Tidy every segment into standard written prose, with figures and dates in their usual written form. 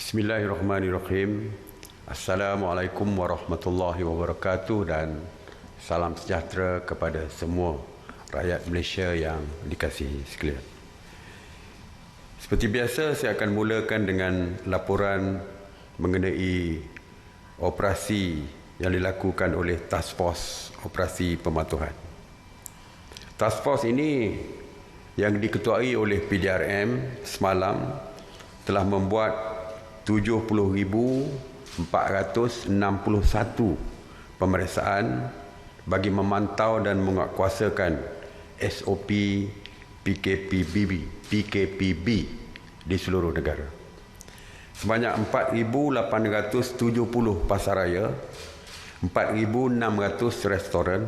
Bismillahirrahmanirrahim. Assalamualaikum warahmatullahi wabarakatuh dan salam sejahtera kepada semua rakyat Malaysia yang dikasihi sekalian. Seperti biasa, saya akan mulakan dengan laporan mengenai operasi yang dilakukan oleh Task Force Operasi Pematuhan. Task Force ini yang diketuai oleh PDRM semalam telah membuat 70,461 pemeriksaan bagi memantau dan menguatkuasakan SOP PKPB di seluruh negara. Sebanyak 4,870 pasaraya, 4,600 restoran,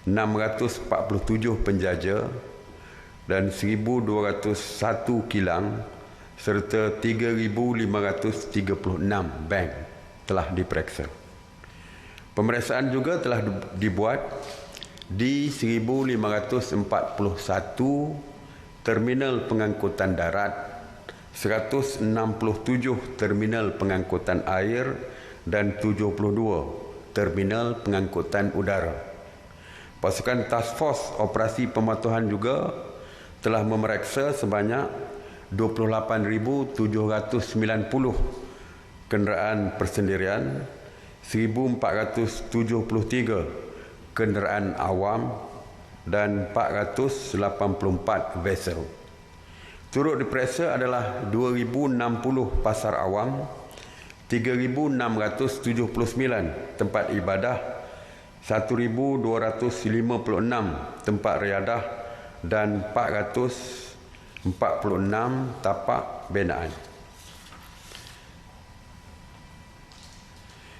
647 penjaja dan 1,201 kilang serta 3,536 bank telah diperiksa. Pemeriksaan juga telah dibuat di 1,541 terminal pengangkutan darat, 167 terminal pengangkutan air dan 72 terminal pengangkutan udara. Pasukan Task Force Operasi Pematuhan juga telah memeriksa sebanyak 28,790 kenderaan persendirian, 1,473 kenderaan awam dan 484 vessel. Turut diperiksa adalah 2,060 pasar awam, 3,679 tempat ibadah, 1,256 tempat riadah dan 446 tapak binaan.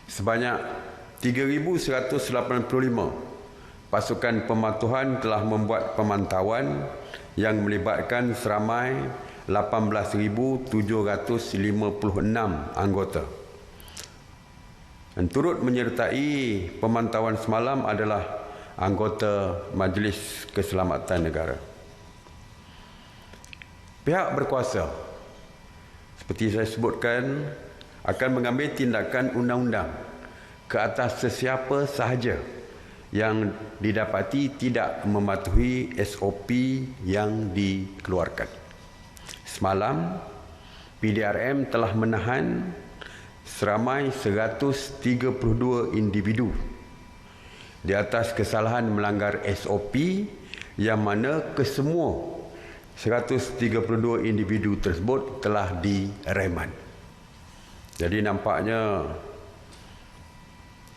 Sebanyak 3,185 pasukan pematuhan telah membuat pemantauan yang melibatkan seramai 18,756 anggota. Dan turut menyertai pemantauan semalam adalah anggota Majlis Keselamatan Negara. Pihak berkuasa, seperti saya sebutkan, akan mengambil tindakan undang-undang ke atas sesiapa sahaja yang didapati tidak mematuhi SOP yang dikeluarkan. Semalam, PDRM telah menahan seramai 132 individu di atas kesalahan melanggar SOP yang mana kesemua 132 individu tersebut telah direman. Jadi nampaknya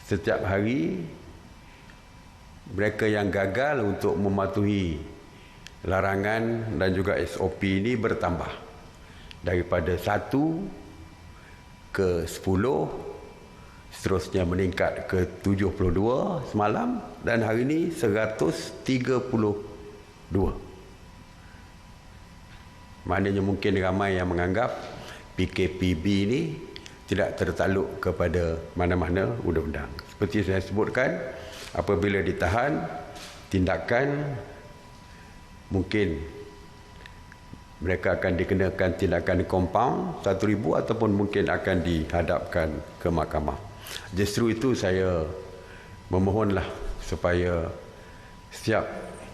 setiap hari mereka yang gagal untuk mematuhi larangan dan juga SOP ini bertambah daripada 1 ke 10, seterusnya meningkat ke 72 semalam dan hari ini 132. Maknanya mungkin ramai yang menganggap PKPB ini tidak tertakluk kepada mana-mana undang-undang. Seperti saya sebutkan, apabila ditahan, tindakan mungkin mereka akan dikenakan tindakan kompaun 1,000 ataupun mungkin akan dihadapkan ke mahkamah. Justru itu saya memohonlah supaya setiap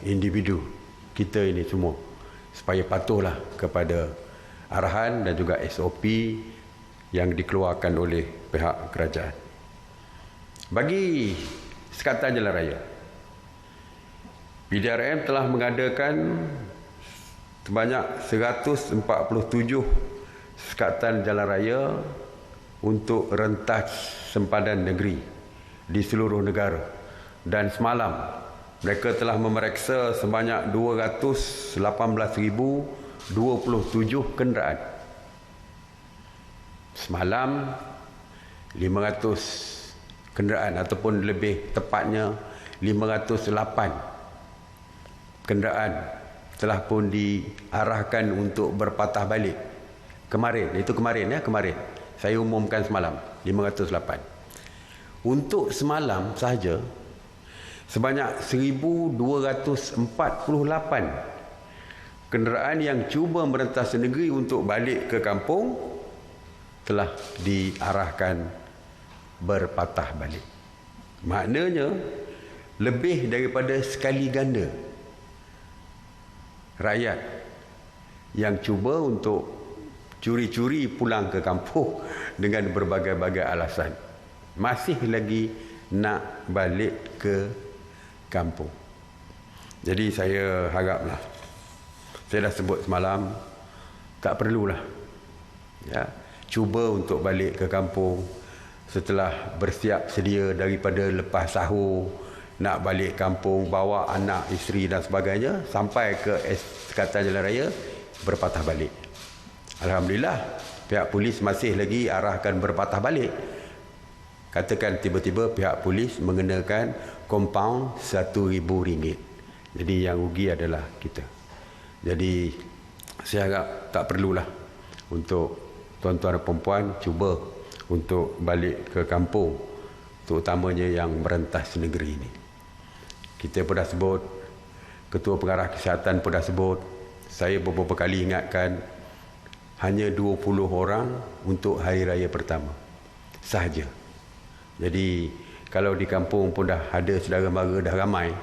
individu kita ini semua supaya patuhlah kepada arahan dan juga SOP yang dikeluarkan oleh pihak kerajaan. Bagi Sekatan Jalan Raya, PDRM telah mengadakan sebanyak 147 sekatan jalan raya untuk rentas sempadan negeri di seluruh negara. Dan semalam mereka telah memeriksa sebanyak 218,027 kenderaan. Semalam 500 kenderaan ataupun lebih tepatnya 508 kenderaan telah pun diarahkan untuk berpatah balik. Kemarin saya umumkan semalam 508. Untuk semalam sahaja sebanyak 1,248 kenderaan yang cuba merentas negeri untuk balik ke kampung telah diarahkan berpatah balik. Maknanya lebih daripada sekali ganda rakyat yang cuba untuk curi-curi pulang ke kampung dengan berbagai-bagai alasan masih lagi nak balik ke kampung. Jadi saya haraplah, saya dah sebut semalam, tak perlulah ya, cuba untuk balik ke kampung setelah bersiap sedia daripada lepas sahur, nak balik kampung, bawa anak, isteri dan sebagainya, sampai ke Sekatan Jalan Raya berpatah balik. Alhamdulillah, pihak polis masih lagi arahkan berpatah balik. Katakan tiba-tiba pihak polis mengenakan kompaun RM1,000. Jadi yang rugi adalah kita. Jadi saya harap tak perlulah untuk tuan-tuan dan perempuan cuba untuk balik ke kampung, terutamanya yang merentas negeri ini. Kita pun dah sebut, Ketua Pengarah Kesihatan pun dah sebut, saya beberapa kali ingatkan, hanya 20 orang untuk hari raya pertama sahaja. Jadi kalau di kampung pun dah ada saudara mara dah ramai,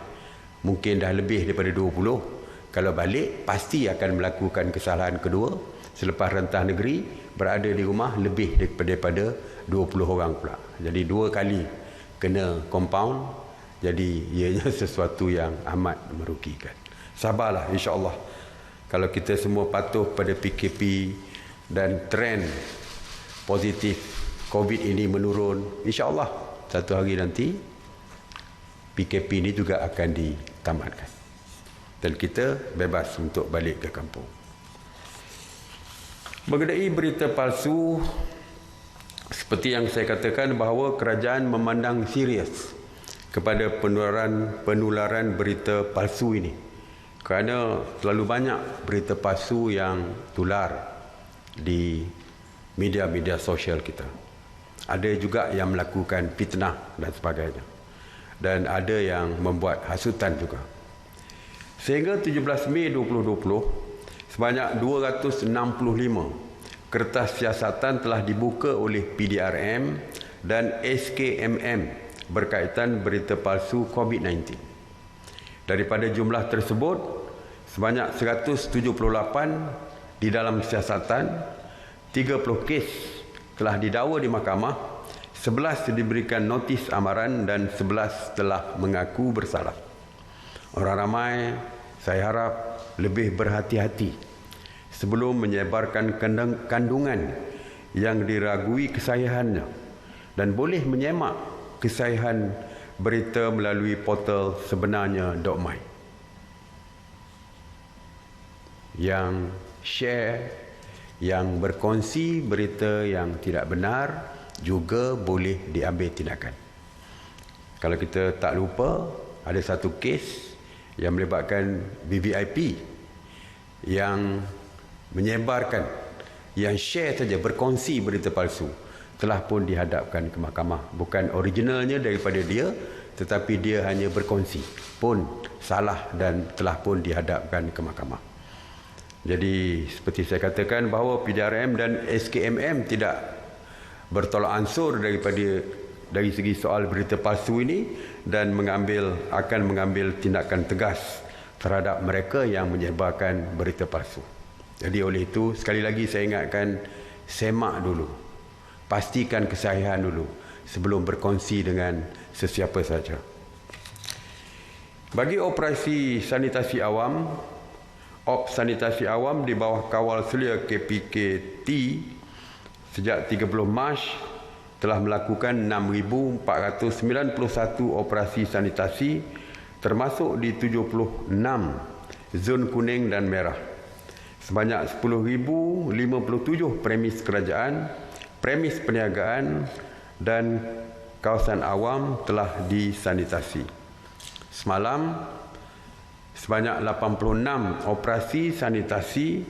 mungkin dah lebih daripada 20. Kalau balik pasti akan melakukan kesalahan kedua selepas rentah negeri, berada di rumah lebih daripada 20 orang pula. Jadi 2 kali kena compound, jadi ianya sesuatu yang amat merugikan. Sabarlah, insya-Allah. Kalau kita semua patuh pada PKP dan trend positif COVID ini menurun, insya-Allah satu hari nanti PKP ini juga akan ditamatkan dan kita bebas untuk balik ke kampung. Mengenai berita palsu, seperti yang saya katakan bahawa kerajaan memandang serius kepada penularan berita palsu ini, kerana terlalu banyak berita palsu yang tular di media-media sosial kita. Ada juga yang melakukan fitnah dan sebagainya, dan ada yang membuat hasutan juga. Sehingga 17 Mei 2020, sebanyak 265 kertas siasatan telah dibuka oleh PDRM dan SKMM berkaitan berita palsu COVID-19. Daripada jumlah tersebut, sebanyak 178 di dalam siasatan, 30 kes telah didakwa di mahkamah, 11 diberikan notis amaran dan 11 telah mengaku bersalah. Orang ramai, saya harap lebih berhati-hati sebelum menyebarkan kandungan yang diragui kesahihannya dan boleh menyemak kesahihan berita melalui portal sebenarnya.my. Yang share, yang berkongsi berita yang tidak benar juga boleh diambil tindakan. Kalau kita tak lupa, ada satu kes yang melibatkan VVIP yang menyebarkan, yang share saja, berkongsi berita palsu, telah pun dihadapkan ke mahkamah. Bukan originalnya daripada dia, tetapi dia hanya berkongsi, pun salah dan telah pun dihadapkan ke mahkamah. Jadi seperti saya katakan bahawa PDRM dan SKMM tidak bertolak ansur dari segi soal berita palsu ini dan akan mengambil tindakan tegas terhadap mereka yang menyebarkan berita palsu. Jadi oleh itu, sekali lagi saya ingatkan, semak dulu, pastikan kesahihan dulu sebelum berkongsi dengan sesiapa saja. Bagi operasi sanitasi awam, sanitasi awam di bawah kawal selia KPKT sejak 30 Mac telah melakukan 6,491 operasi sanitasi, termasuk di 76 zon kuning dan merah. Sebanyak 10,057 premis kerajaan, premis perniagaan dan kawasan awam telah disanitasi. Semalam, sebanyak 86 operasi sanitasi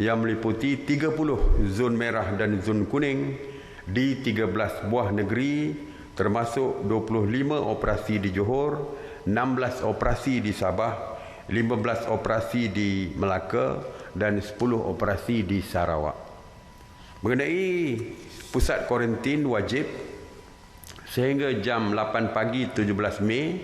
yang meliputi 30 zon merah dan zon kuning di 13 buah negeri, termasuk 25 operasi di Johor, 16 operasi di Sabah, 15 operasi di Melaka dan 10 operasi di Sarawak. Mengenai pusat kuarantin wajib, sehingga jam 8 pagi 17 Mei,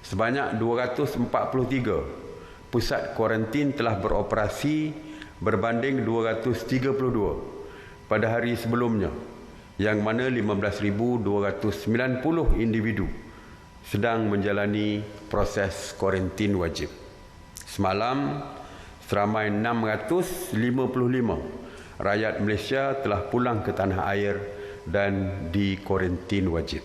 sebanyak 243 pusat kuarantin telah beroperasi berbanding 232 pada hari sebelumnya, yang mana 15,290 individu sedang menjalani proses kuarantin wajib. Semalam, seramai 655 rakyat Malaysia telah pulang ke tanah air dan di kuarantin wajib.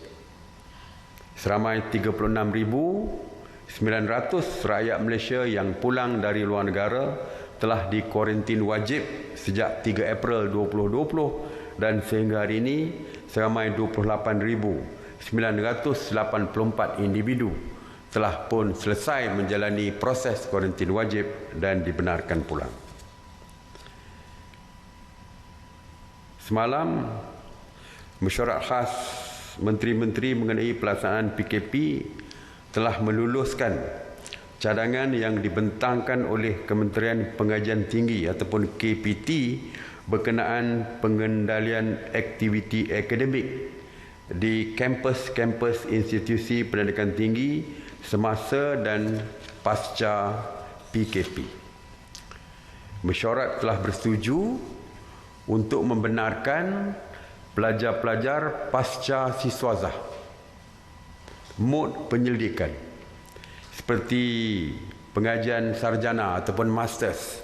Seramai 36,900 rakyat Malaysia yang pulang dari luar negara telah di kuarantin wajib sejak 3 April 2020 dan sehingga hari ini seramai 28,984 individu telah pun selesai menjalani proses kuarantin wajib dan dibenarkan pulang. Semalam, mesyuarat khas menteri-menteri mengenai pelaksanaan PKP telah meluluskan cadangan yang dibentangkan oleh Kementerian Pengajian Tinggi ataupun KPT berkenaan pengendalian aktiviti akademik di kampus-kampus institusi pendidikan tinggi semasa dan pasca PKP. Mesyuarat telah bersetuju untuk membenarkan pelajar-pelajar pasca siswazah mod penyelidikan seperti pengajian sarjana ataupun masters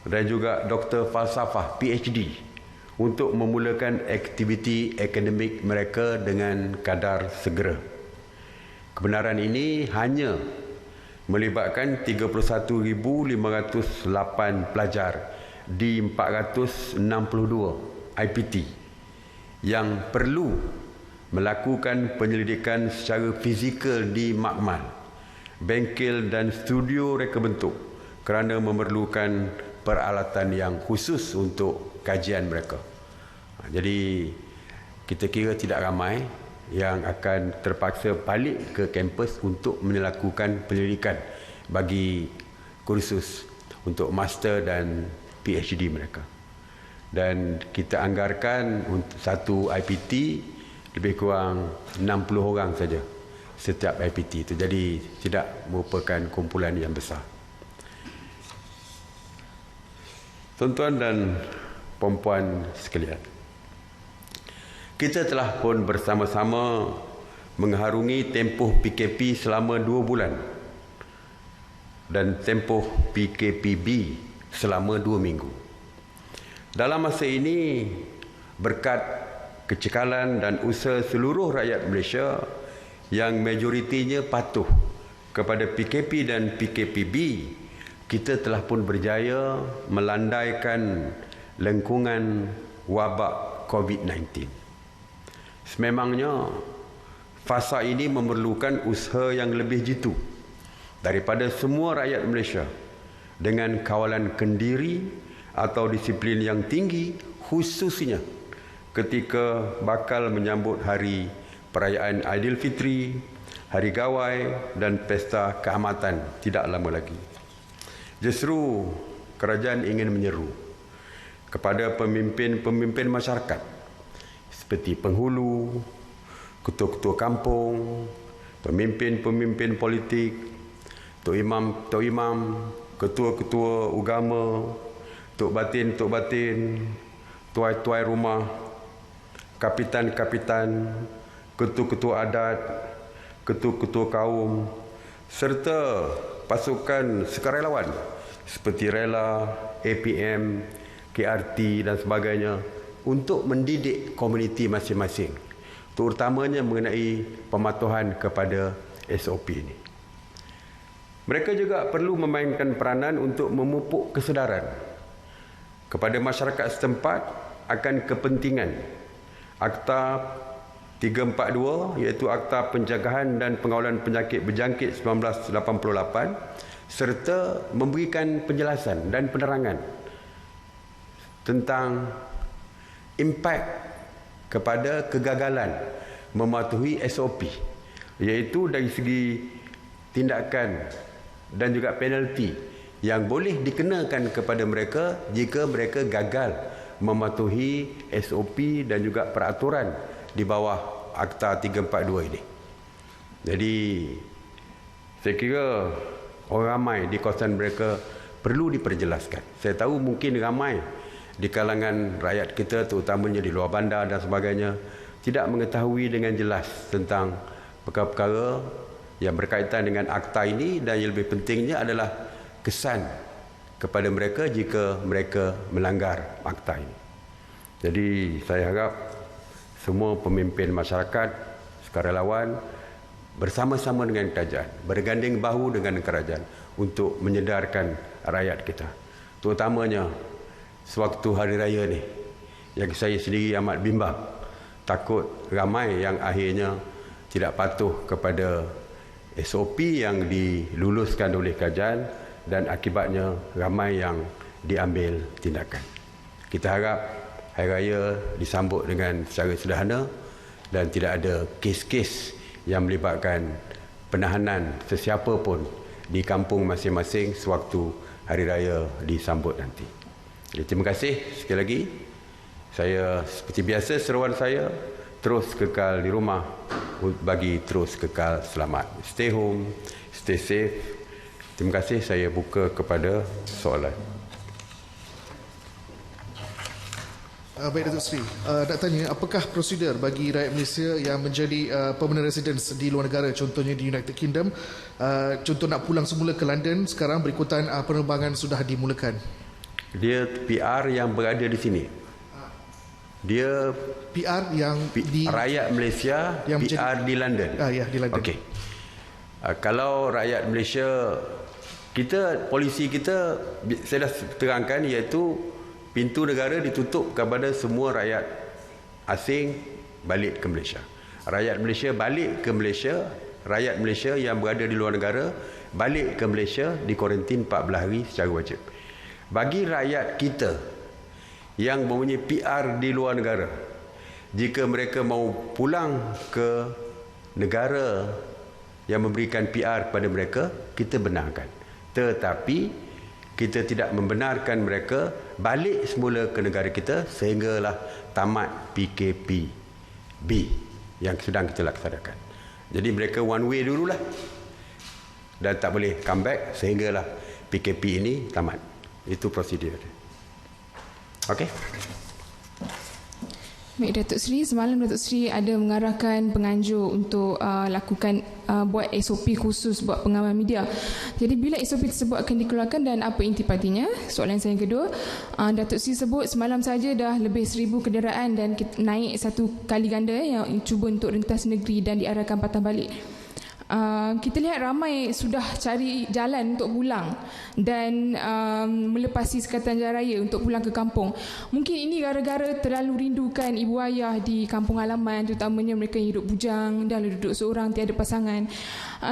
dan juga doktor falsafah PhD untuk memulakan aktiviti akademik mereka dengan kadar segera. Kebenaran ini hanya melibatkan 31,508 pelajar di 462 IPT yang perlu melakukan penyelidikan secara fizikal di makmal, bengkel dan studio reka bentuk kerana memerlukan peralatan yang khusus untuk kajian mereka. Jadi kita kira tidak ramai yang akan terpaksa balik ke kampus untuk melakukan penyelidikan bagi kursus untuk master dan PhD mereka. Dan kita anggarkan untuk satu IPT lebih kurang 60 orang saja setiap IPT itu. Jadi tidak merupakan kumpulan yang besar. Tuan-tuan dan puan-puan sekalian, kita telah pun bersama-sama mengharungi tempoh PKP selama 2 bulan dan tempoh PKPB selama 2 minggu. Dalam masa ini, berkat kecekalan dan usaha seluruh rakyat Malaysia yang majoritinya patuh kepada PKP dan PKPB, kita telah pun berjaya melandaikan lengkungan wabak COVID-19. Sememangnya, fasa ini memerlukan usaha yang lebih jitu daripada semua rakyat Malaysia dengan kawalan kendiri atau disiplin yang tinggi, khususnya ketika bakal menyambut hari perayaan Aidilfitri, Hari Gawai dan Pesta Keamatan tidak lama lagi. Justru kerajaan ingin menyeru kepada pemimpin-pemimpin masyarakat seperti penghulu, ketua-ketua kampung, pemimpin-pemimpin politik, tok imam, ketua-ketua agama, tok batin, tuai-tuai rumah, kapitan-kapitan, ketua-ketua adat, ketua-ketua kaum, serta pasukan sukarelawan seperti Rela, APM, KRT dan sebagainya untuk mendidik komuniti masing-masing, terutamanya mengenai pematuhan kepada SOP ini. Mereka juga perlu memainkan peranan untuk memupuk kesedaran kepada masyarakat setempat akan kepentingan Akta 342 iaitu Akta Pencegahan dan Pengawalan Penyakit Berjangkit 1988 serta memberikan penjelasan dan penerangan tentang impak kepada kegagalan mematuhi SOP, iaitu dari segi tindakan dan juga penalti yang boleh dikenakan kepada mereka jika mereka gagal mematuhi SOP dan juga peraturan di bawah Akta 342 ini. Jadi saya kira orang ramai di kawasan mereka perlu diperjelaskan. Saya tahu mungkin ramai di kalangan rakyat kita, terutamanya di luar bandar dan sebagainya, tidak mengetahui dengan jelas tentang perkara-perkara yang berkaitan dengan akta ini, dan yang lebih pentingnya adalah kesan kepada mereka jika mereka melanggar akta ini. Jadi saya harap semua pemimpin masyarakat, sukarelawan bersama-sama dengan kerajaan, berganding bahu dengan kerajaan untuk menyedarkan rakyat kita. Terutamanya sewaktu hari raya ni, yang saya sendiri amat bimbang, takut ramai yang akhirnya tidak patuh kepada SOP yang diluluskan oleh kerajaan, dan akibatnya ramai yang diambil tindakan. Kita harap hari raya disambut dengan secara sederhana dan tidak ada kes-kes yang melibatkan penahanan sesiapa pun di kampung masing-masing sewaktu hari raya disambut nanti. Jadi, terima kasih sekali lagi. Saya seperti biasa, seruan saya terus kekal di rumah bagi terus kekal selamat. Stay home, stay safe. Terima kasih. Saya buka kepada soalan. Baik Datuk Seri, nak tanya, apakah prosedur bagi rakyat Malaysia yang menjadi permanent residence di luar negara, contohnya di United Kingdom, contoh nak pulang semula ke London, sekarang berikutan penerbangan sudah dimulakan? Dia PR yang berada di sini. Dia PR yang di rakyat Malaysia yang PR di London. Ya, di London. Okey. Kalau rakyat Malaysia, kita, polisi kita, saya dah terangkan, iaitu pintu negara ditutup kepada semua rakyat asing balik ke Malaysia. Rakyat Malaysia balik ke Malaysia, rakyat Malaysia yang berada di luar negara balik ke Malaysia di kuarantin 14 hari secara wajib. Bagi rakyat kita yang mempunyai PR di luar negara, jika mereka mau pulang ke negara yang memberikan PR kepada mereka, kita benarkan. Tetapi kita tidak membenarkan mereka balik semula ke negara kita sehinggalah tamat PKPB yang sedang kita laksanakan. Jadi mereka one way dululah dan tak boleh come back sehinggalah PKP ini tamat. Itu prosedur dia. Okey. Baik Datuk Seri, semalam Datuk Seri ada mengarahkan penganjur untuk lakukan buat SOP khusus buat pengamal media. Jadi bila SOP tersebut akan dikeluarkan dan apa intipatinya? Soalan saya yang kedua, Datuk Seri sebut semalam saja dah lebih 1,000 kenderaan dan naik satu kali ganda yang cuba untuk rentas negeri dan diarahkan patah balik. Kita lihat ramai sudah cari jalan untuk pulang dan melepasi Sekatan Jalan Raya untuk pulang ke kampung. Mungkin ini gara-gara terlalu rindukan ibu ayah di kampung halaman, terutamanya mereka yang hidup bujang, dah duduk seorang, tiada pasangan.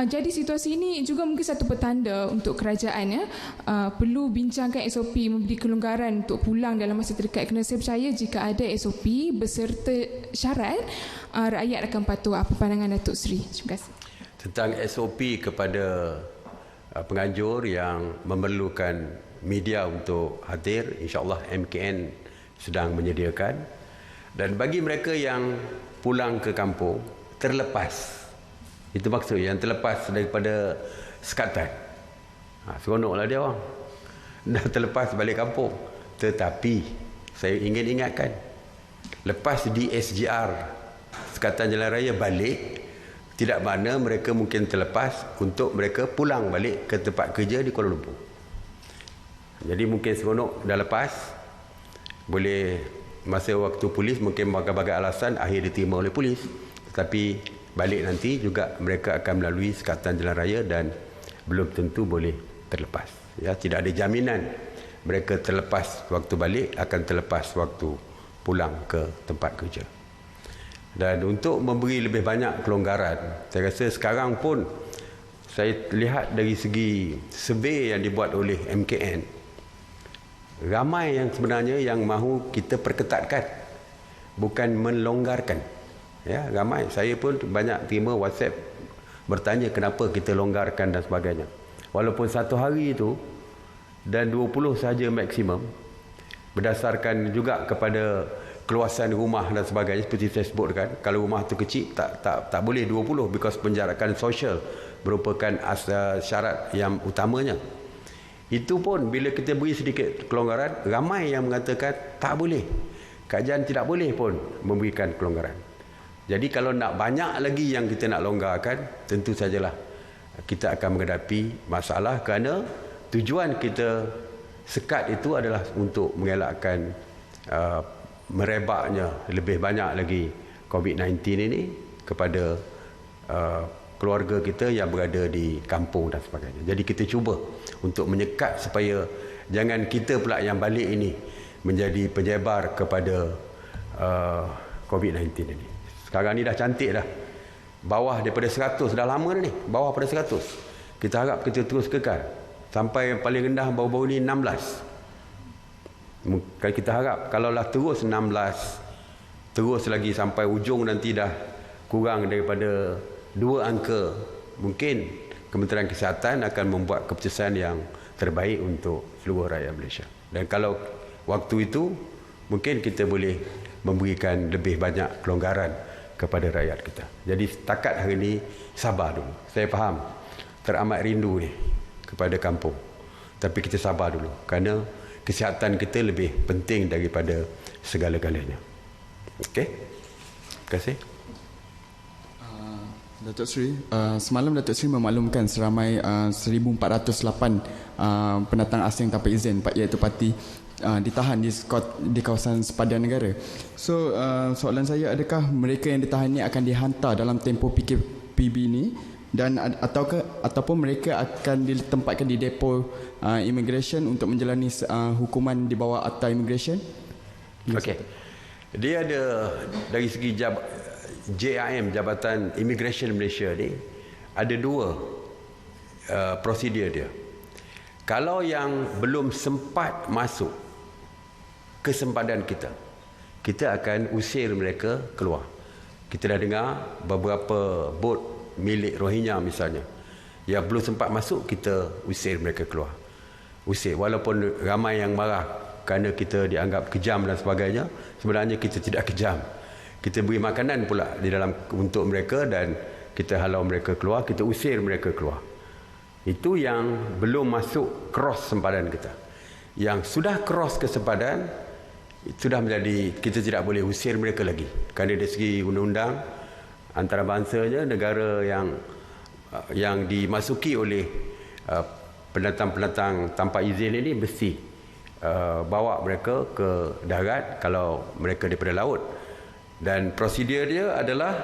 Jadi situasi ini juga mungkin satu petanda untuk kerajaan, ya. Perlu bincangkan SOP, memberi kelonggaran untuk pulang dalam masa terdekat, kerana saya percaya jika ada SOP beserta syarat, rakyat akan patuh. Apa pandangan Datuk Seri? Terima kasih. Tentang SOP kepada penganjur yang memerlukan media untuk hadir, insya-Allah MKN sedang menyediakan. Dan bagi mereka yang pulang ke kampung terlepas, itu maksud yang terlepas daripada sekatan, seronoklah dia orang dah terlepas balik kampung. Tetapi saya ingin ingatkan, lepas di SGR Sekatan Jalan Raya balik, tidak makna mereka mungkin terlepas untuk mereka pulang balik ke tempat kerja di Kuala Lumpur. Jadi mungkin seronok dah lepas, boleh masa waktu polis mungkin bagai-bagai alasan akhir diterima oleh polis, tetapi balik nanti juga mereka akan melalui Sekatan Jalan Raya dan belum tentu boleh terlepas. Ya, tidak ada jaminan mereka terlepas waktu balik akan terlepas waktu pulang ke tempat kerja. Dan untuk memberi lebih banyak kelonggaran, saya rasa sekarang pun saya lihat dari segi survey yang dibuat oleh MKN, ramai yang sebenarnya yang mahu kita perketatkan, bukan melonggarkan. Ya, ramai. Saya pun banyak terima WhatsApp bertanya kenapa kita longgarkan dan sebagainya. Walaupun satu hari itu dan 20 saja maksimum, berdasarkan juga kepada keluasan rumah dan sebagainya. Seperti saya sebutkan, kalau rumah tu kecil tak boleh 20 because penjarakan sosial merupakan syarat yang utamanya. Itu pun bila kita beri sedikit kelonggaran, ramai yang mengatakan tak boleh, kajian tidak boleh pun memberikan kelonggaran. Jadi kalau nak banyak lagi yang kita nak longgarkan, tentu sajalah kita akan menghadapi masalah, kerana tujuan kita sekat itu adalah untuk mengelakkan merebaknya lebih banyak lagi COVID-19 ini kepada keluarga kita yang berada di kampung dan sebagainya. Jadi kita cuba untuk menyekat supaya jangan kita pula yang balik ini menjadi penyebar kepada COVID-19 ini. Sekarang ni dah cantik dah. Bawah daripada 100 dah lama dah ni. Bawah pada 100. Kita harap kita terus kekal. Sampai yang paling rendah baru-baru ni 16. Kalau kita harap kalaulah terus 16, terus lagi sampai ujung nanti dah kurang daripada 2 angka, mungkin Kementerian Kesihatan akan membuat keputusan yang terbaik untuk seluruh rakyat Malaysia. Dan kalau waktu itu, mungkin kita boleh memberikan lebih banyak kelonggaran kepada rakyat kita. Jadi setakat hari ini sabar dulu. Saya faham teramat rindu ni kepada kampung. Tapi kita sabar dulu, kerana kesihatan kita lebih penting daripada segala-galanya. Okey? Terima kasih. Datuk Seri, semalam Datuk Seri memaklumkan seramai 1,408 pendatang asing tanpa izin, iaitu parti ditahan di kawasan sepadan negara. So soalan saya, adakah mereka yang ditahan ini akan dihantar dalam tempoh PKPB ini, dan ataupun mereka akan ditempatkan di depo immigration untuk menjalani hukuman di bawah Akta Immigration? Okey. Dia ada dari segi JIM, Jabatan Immigration Malaysia ni, ada 2 prosedur dia. Kalau yang belum sempat masuk ke sempadan kita, kita akan usir mereka keluar. Kita dah dengar beberapa bot milik Rohingya misalnya, yang belum sempat masuk, kita usir mereka keluar. Usir, walaupun ramai yang marah kerana kita dianggap kejam dan sebagainya. Sebenarnya kita tidak kejam. Kita beri makanan pula di dalam untuk mereka, dan kita halau mereka keluar, kita usir mereka keluar. Itu yang belum masuk cross sempadan kita. Yang sudah cross ke sempadan, sudah menjadi, kita tidak boleh usir mereka lagi. Kerana dari segi undang-undang antarabangsanya, negara yang dimasuki oleh pendatang-pendatang tanpa izin ini mesti bawa mereka ke darat kalau mereka daripada laut. Dan prosedur dia adalah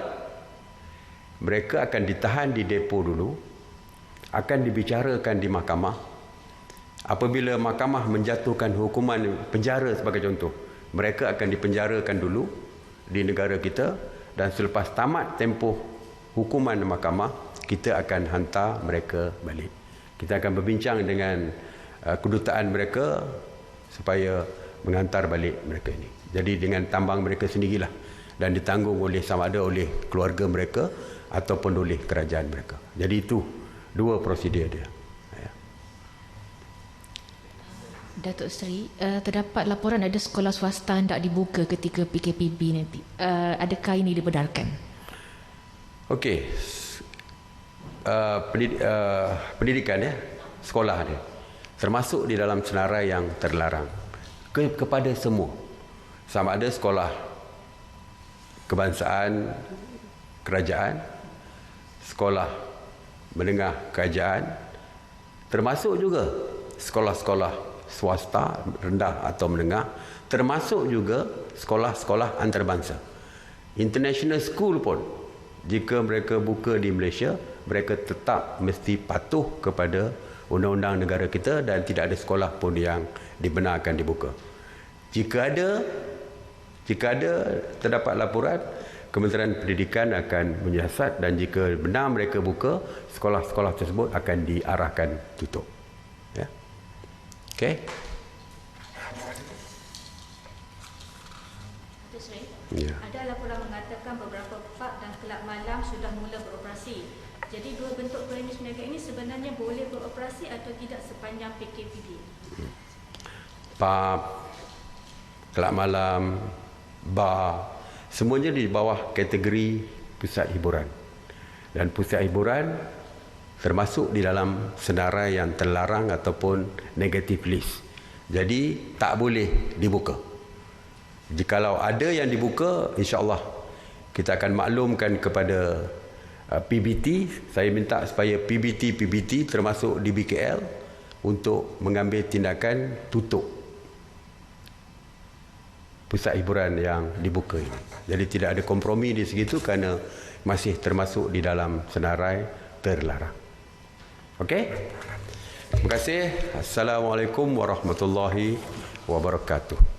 mereka akan ditahan di depo dulu, akan dibicarakan di mahkamah. Apabila mahkamah menjatuhkan hukuman penjara sebagai contoh, mereka akan dipenjarakan dulu di negara kita, dan selepas tamat tempoh hukuman mahkamah, kita akan hantar mereka balik. Kita akan berbincang dengan kedutaan mereka supaya menghantar balik mereka ini. Jadi dengan tambang mereka sendirilah, dan ditanggung oleh sama ada oleh keluarga mereka ataupun oleh kerajaan mereka. Jadi itu 2 prosedur dia. Datuk Seri, terdapat laporan ada sekolah swasta hendak dibuka ketika PKPB nanti. Adakah ini dibenarkan? Okey. Pendidikan sekolah dia termasuk di dalam senarai yang terlarang kepada semua. Sama ada sekolah kebangsaan kerajaan, sekolah menengah kerajaan, termasuk juga sekolah-sekolah swasta rendah atau menengah, termasuk juga sekolah-sekolah antarabangsa. International school pun, jika mereka buka di Malaysia, mereka tetap mesti patuh kepada undang-undang negara kita, dan tidak ada sekolah pun yang dibenarkan dibuka. Jika ada terdapat laporan, Kementerian Pendidikan akan menyiasat, dan jika benar mereka buka, sekolah-sekolah tersebut akan diarahkan tutup. Ya. Okey. Ya. Ada laporan mengatakan beberapa pub dan kelab malam sudah mula beroperasi. Jadi 2 bentuk premis niaga ini sebenarnya boleh beroperasi atau tidak sepanjang PKPB? kelab malam, bar, semuanya di bawah kategori pusat hiburan. Dan pusat hiburan termasuk di dalam senarai yang terlarang ataupun negative list. Jadi tak boleh dibuka. Jikalau ada yang dibuka, insya-Allah kita akan maklumkan kepada PBT. Saya minta supaya PBT termasuk di BKL untuk mengambil tindakan tutup pusat hiburan yang dibuka ini. Jadi tidak ada kompromi di segitu kerana masih termasuk di dalam senarai terlarang. Okey? Terima kasih. Assalamualaikum warahmatullahi wabarakatuh.